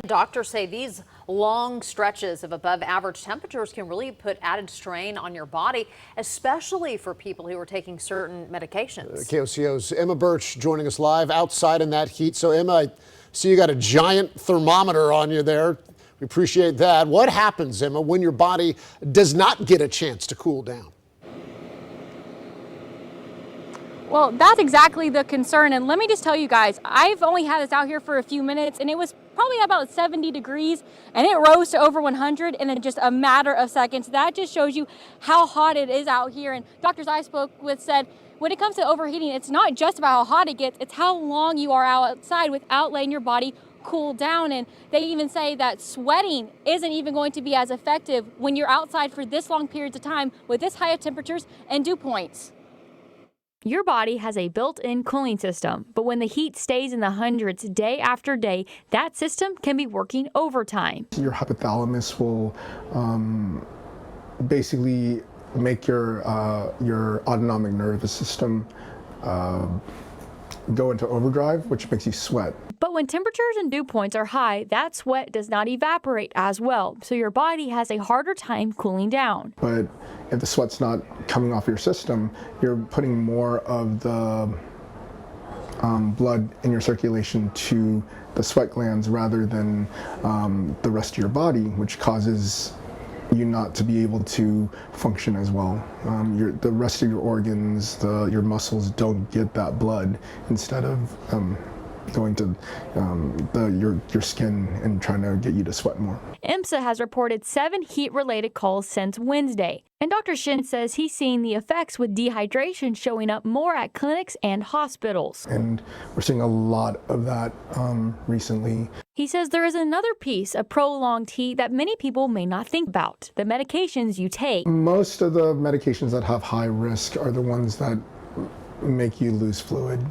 Doctors say these long stretches of above average temperatures can really put added strain on your body, especially for people who are taking certain medications. KOCO's Emma Birch joining us live outside in that heat. So Emma, I see you got a giant thermometer on you there. We appreciate that. What happens, Emma, when your body does not get a chance to cool down? Well, that's exactly the concern. And let me just tell you guys, I've only had this out here for a few minutes and it was probably about 70 degrees and it rose to over 100 in just a matter of seconds. That just shows you how hot it is out here. And doctors I spoke with said, when it comes to overheating, it's not just about how hot it gets, it's how long you are outside without letting your body cool down. And they even say that sweating isn't even going to be as effective when you're outside for this long periods of time with this high of temperatures and dew points. Your body has a built-in cooling system, but when the heat stays in the hundreds day after day, that system can be working overtime. Your hypothalamus will basically make your autonomic nervous system go into overdrive, which makes you sweat. But when temperatures and dew points are high, that sweat does not evaporate as well, so your body has a harder time cooling down. But if the sweat's not coming off your system, you're putting more of the blood in your circulation to the sweat glands rather than the rest of your body, which causes you not to be able to function as well. The rest of your organs, your muscles don't get that blood instead of going to your skin and trying to get you to sweat more. IMSA has reported 7 heat-related calls since Wednesday, and Dr. Shin says he's seeing the effects with dehydration showing up more at clinics and hospitals. And we're seeing a lot of that recently. He says there is another piece of prolonged heat that many people may not think about, the medications you take. Most of the medications that have high risk are the ones that make you lose fluid.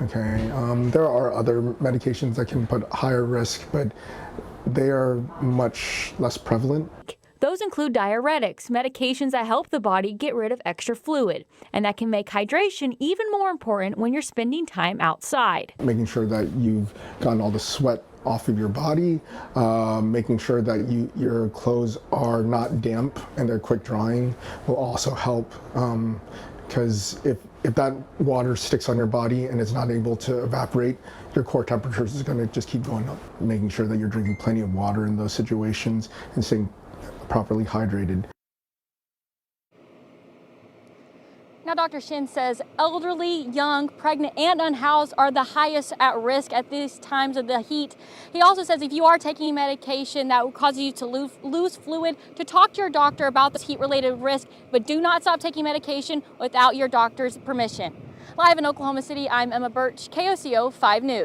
Okay, there are other medications that can put higher risk, but they are much less prevalent. Those include diuretics, medications that help the body get rid of extra fluid, and that can make hydration even more important when you're spending time outside. Making sure that you've gotten all the sweat off of your body, making sure that your clothes are not damp and they're quick drying will also help, because if that water sticks on your body and it's not able to evaporate, your core temperatures is going to just keep going up. Making sure that you're drinking plenty of water in those situations and staying properly hydrated. Now, Dr. Shin says elderly, young, pregnant, and unhoused are the highest at risk at these times of the heat. He also says if you are taking medication that will cause you to lose fluid, to talk to your doctor about this heat-related risk, but do not stop taking medication without your doctor's permission. Live in Oklahoma City, I'm Emma Birch, KOCO 5 News.